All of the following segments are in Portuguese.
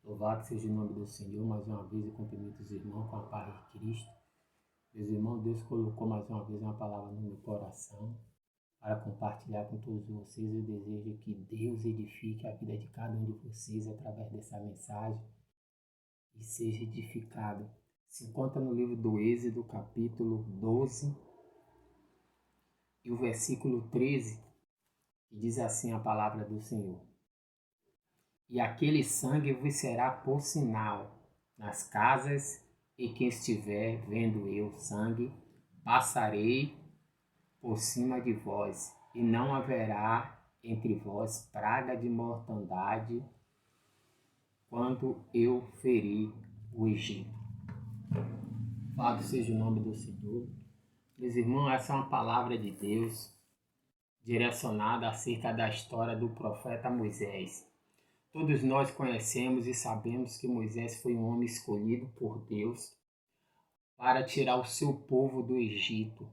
Louvado seja o nome do Senhor. Mais uma vez eu cumprimento os irmãos com a paz de Cristo. Meus irmãos, Deus colocou mais uma vez uma palavra no meu coração para compartilhar com todos vocês. Eu desejo que Deus edifique a vida de cada um de vocês através dessa mensagem e seja edificado. Se encontra no livro do Êxodo, capítulo 12 e o versículo 13, que diz assim a palavra do Senhor: E aquele sangue vos será por sinal nas casas, e quem estiver vendo eu sangue, passarei por cima de vós, e não haverá entre vós praga de mortandade quando eu ferir o Egito. Louvado seja o nome do Senhor. Meus irmãos, essa é uma palavra de Deus direcionada acerca da história do profeta Moisés. Todos nós conhecemos e sabemos que Moisés foi um homem escolhido por Deus para tirar o seu povo do Egito.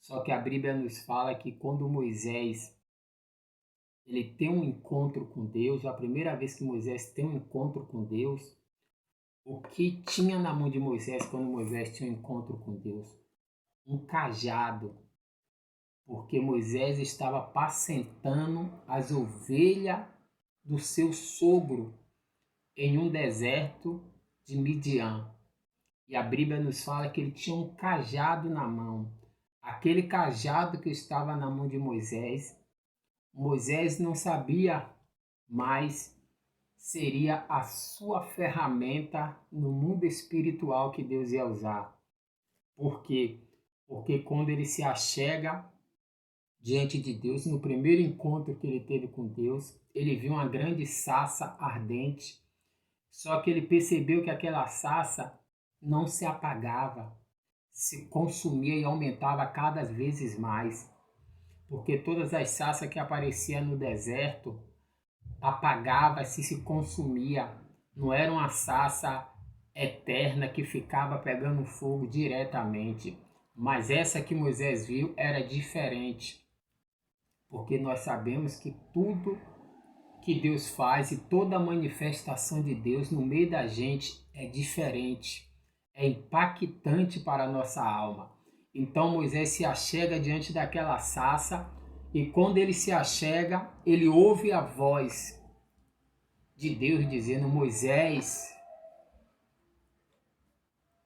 Só que a Bíblia nos fala que quando Moisés ele tem um encontro com Deus, a primeira vez que Moisés tem um encontro com Deus, o que tinha na mão de Moisés quando Moisés tinha um encontro com Deus? Um cajado, porque Moisés estava apacentando as ovelhas do seu sogro em um deserto de Midian. E a Bíblia nos fala que ele tinha um cajado na mão. Aquele cajado que estava na mão de Moisés, Moisés não sabia, mas seria a sua ferramenta no mundo espiritual que Deus ia usar. Por quê? Porque quando ele se achega diante de Deus, no primeiro encontro que ele teve com Deus, ele viu uma grande sarça ardente, só que ele percebeu que aquela sarça não se apagava, se consumia e aumentava cada vez mais, porque todas as sarças que apareciam no deserto apagava-se, se consumia, não era uma sarça eterna que ficava pegando fogo diretamente, mas essa que Moisés viu era diferente, porque nós sabemos que tudo que Deus faz e toda a manifestação de Deus no meio da gente é diferente, é impactante para a nossa alma. Então Moisés se achega diante daquela sarça e quando ele se achega, ele ouve a voz de Deus dizendo: Moisés,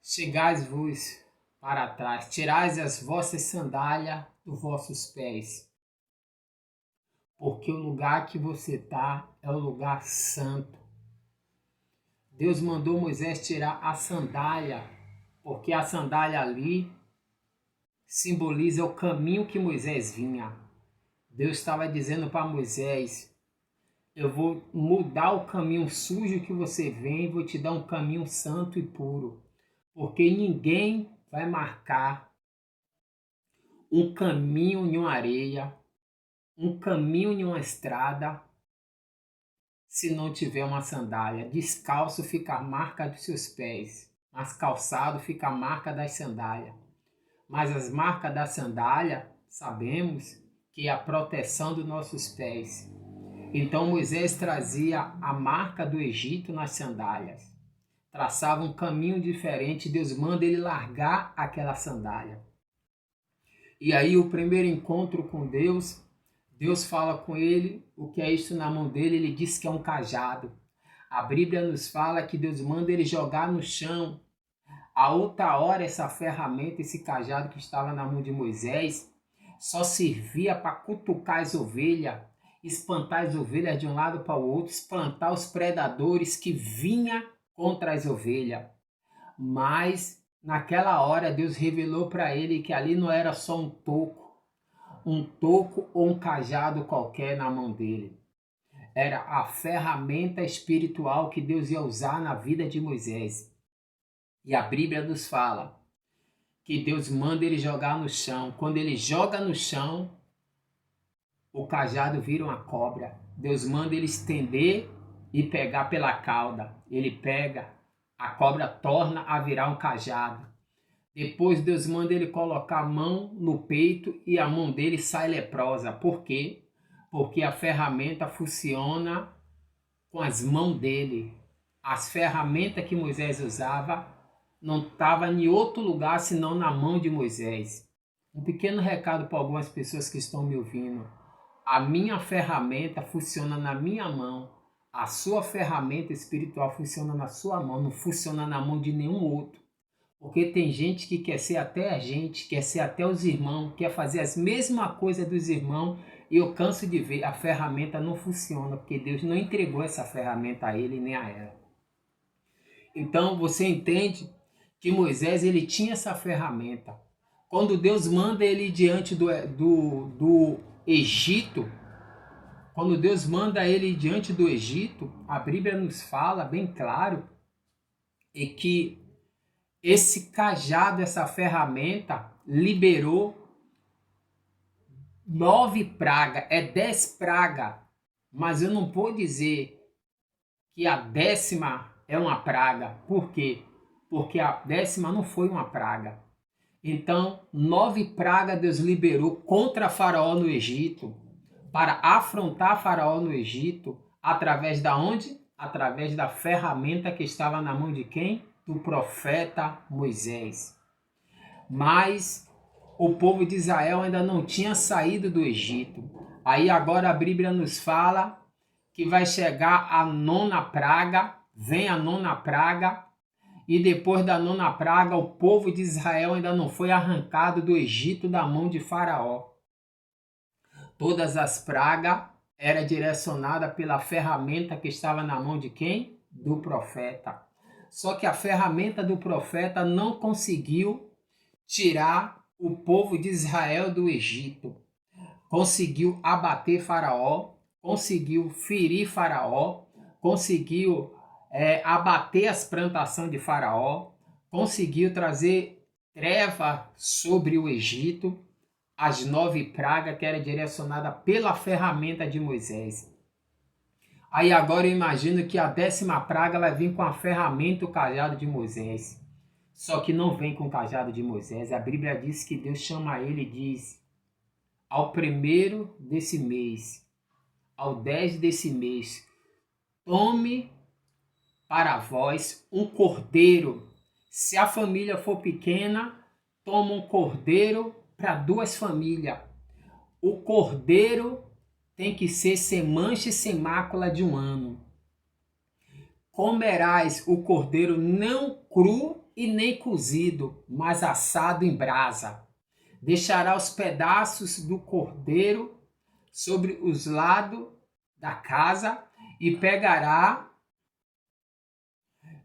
chegais-vos para trás, tirais as vossas sandálias dos vossos pés, porque o lugar que você está é o lugar santo. Deus mandou Moisés tirar a sandália, porque a sandália ali simboliza o caminho que Moisés vinha. Deus estava dizendo para Moisés: eu vou mudar o caminho sujo que você vem e vou te dar um caminho santo e puro, porque ninguém vai marcar um caminho em uma areia, um caminho em uma estrada, se não tiver uma sandália. Descalço fica a marca dos seus pés, mas calçado fica a marca das sandálias. Mas as marcas da sandália, sabemos que é a proteção dos nossos pés. Então Moisés trazia a marca do Egito nas sandálias. Traçava um caminho diferente, Deus manda ele largar aquela sandália. E aí o primeiro encontro com Deus, Deus fala com ele, o que é isso na mão dele? Ele diz que é um cajado. A Bíblia nos fala que Deus manda ele jogar no chão. A outra hora, essa ferramenta, esse cajado que estava na mão de Moisés, só servia para cutucar as ovelhas, espantar as ovelhas de um lado para o outro, espantar os predadores que vinham contra as ovelhas. Mas naquela hora Deus revelou para ele que ali não era só um toco ou um cajado qualquer na mão dele. Era a ferramenta espiritual que Deus ia usar na vida de Moisés. E a Bíblia nos fala que Deus manda ele jogar no chão. Quando ele joga no chão, o cajado vira uma cobra. Deus manda ele estender e pegar pela cauda. Ele pega, a cobra torna a virar um cajado. Depois Deus manda ele colocar a mão no peito e a mão dele sai leprosa. Por quê? Porque a ferramenta funciona com as mãos dele. As ferramentas que Moisés usava não estavam em outro lugar senão na mão de Moisés. Um pequeno recado para algumas pessoas que estão me ouvindo. A minha ferramenta funciona na minha mão. A sua ferramenta espiritual funciona na sua mão, não funciona na mão de nenhum outro. Porque tem gente que quer ser até a gente, quer ser até os irmãos, quer fazer as mesmas coisas dos irmãos, e eu canso de ver, a ferramenta não funciona, porque Deus não entregou essa ferramenta a ele nem a ela. Então você entende que Moisés ele tinha essa ferramenta. Quando Deus manda ele diante do Egito, quando Deus manda ele diante do Egito, a Bíblia nos fala bem claro é que esse cajado, essa ferramenta, liberou 9 pragas, 10 pragas, mas eu não vou dizer que a 10ª é uma praga. Por quê? Porque a 10ª não foi uma praga. Então, 9 pragas Deus liberou contra Faraó no Egito, para afrontar Faraó no Egito, através da onde? Através da ferramenta que estava na mão de quem? Do profeta Moisés. Mas o povo de Israel ainda não tinha saído do Egito. Aí agora a Bíblia nos fala que vai chegar a 9ª praga, vem a 9ª praga, e depois da 9ª praga o povo de Israel ainda não foi arrancado do Egito da mão de Faraó. Todas as pragas eram direcionadas pela ferramenta que estava na mão de quem? Do profeta. Só que a ferramenta do profeta não conseguiu tirar o povo de Israel do Egito. Conseguiu abater Faraó, conseguiu ferir Faraó, conseguiu abater as plantações de Faraó, conseguiu trazer treva sobre o Egito, as 9 pragas que era direcionada pela ferramenta de Moisés. Aí agora eu imagino que a 10ª praga vai vir com a ferramenta, o cajado de Moisés. Só que não vem com o cajado de Moisés. A Bíblia diz que Deus chama ele e diz: ao 1º desse mês, ao 10 desse mês, tome para vós um cordeiro. Se a família for pequena, toma um cordeiro para 2 famílias. O cordeiro tem que ser sem mancha e sem mácula de 1 ano. Comerás o cordeiro não cru e nem cozido, mas assado em brasa. Deixará os pedaços do cordeiro sobre os lados da casa e pegará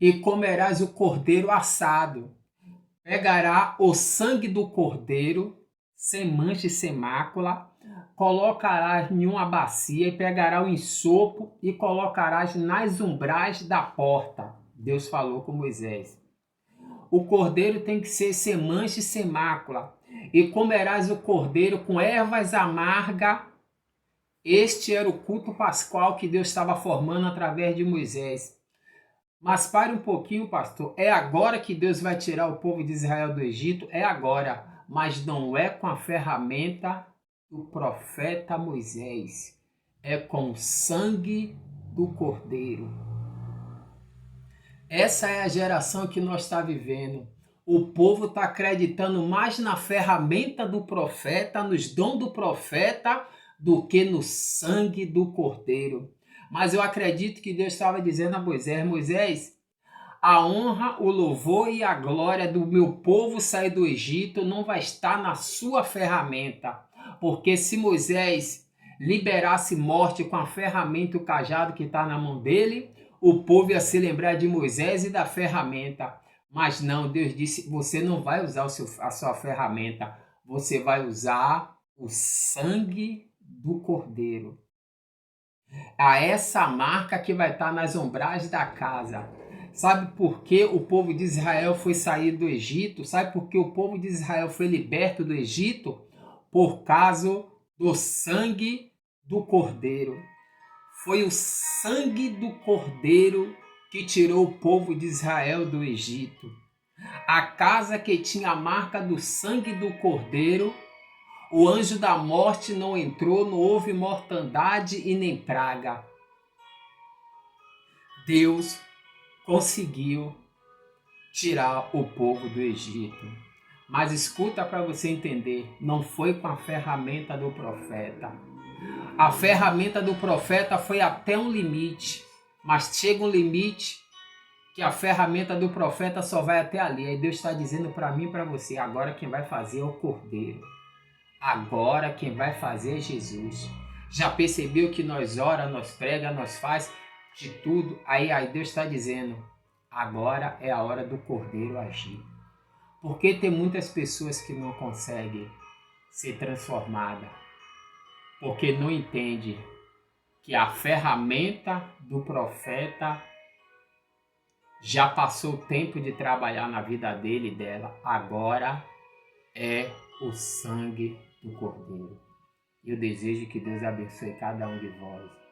e comerás o cordeiro assado. Pegará o sangue do cordeiro, sem mancha e sem mácula, colocarás em uma bacia e pegará o ensopo e colocarás nas umbrais da porta. Deus falou com Moisés. O cordeiro tem que ser sem mancha e sem mácula. E comerás o cordeiro com ervas amargas. Este era o culto pascual que Deus estava formando através de Moisés. Mas pare um pouquinho, pastor. É agora que Deus vai tirar o povo de Israel do Egito? É agora. Mas não é com a ferramenta do profeta Moisés. É com o sangue do cordeiro. Essa é a geração que nós estamos vivendo. O povo está acreditando mais na ferramenta do profeta, nos dons do profeta, do que no sangue do cordeiro. Mas eu acredito que Deus estava dizendo a Moisés: Moisés, a honra, o louvor e a glória do meu povo sair do Egito não vai estar na sua ferramenta. Porque se Moisés liberasse morte com a ferramenta e o cajado que está na mão dele, o povo ia se lembrar de Moisés e da ferramenta. Mas não, Deus disse: você não vai usar a sua ferramenta, você vai usar o sangue do cordeiro. A essa marca que vai estar nas umbragens da casa. Sabe por que o povo de Israel foi sair do Egito? Sabe por que o povo de Israel foi liberto do Egito? Por causa do sangue do cordeiro. Foi o sangue do cordeiro que tirou o povo de Israel do Egito. A casa que tinha a marca do sangue do cordeiro, o anjo da morte não entrou, não houve mortandade e nem praga. Deus conseguiu tirar o povo do Egito. Mas escuta para você entender, não foi com a ferramenta do profeta. A ferramenta do profeta foi até um limite, mas chega um limite que a ferramenta do profeta só vai até ali. Aí Deus está dizendo para mim e para você, agora quem vai fazer é o Cordeiro. Agora quem vai fazer é Jesus. Já percebeu que nós ora, nós prega, nós faz de tudo? Aí Deus está dizendo, agora é a hora do Cordeiro agir. Porque tem muitas pessoas que não conseguem ser transformadas, porque não entende que a ferramenta do profeta já passou o tempo de trabalhar na vida dele e dela. Agora é o sangue do Cordeiro. Eu desejo que Deus abençoe cada um de vós.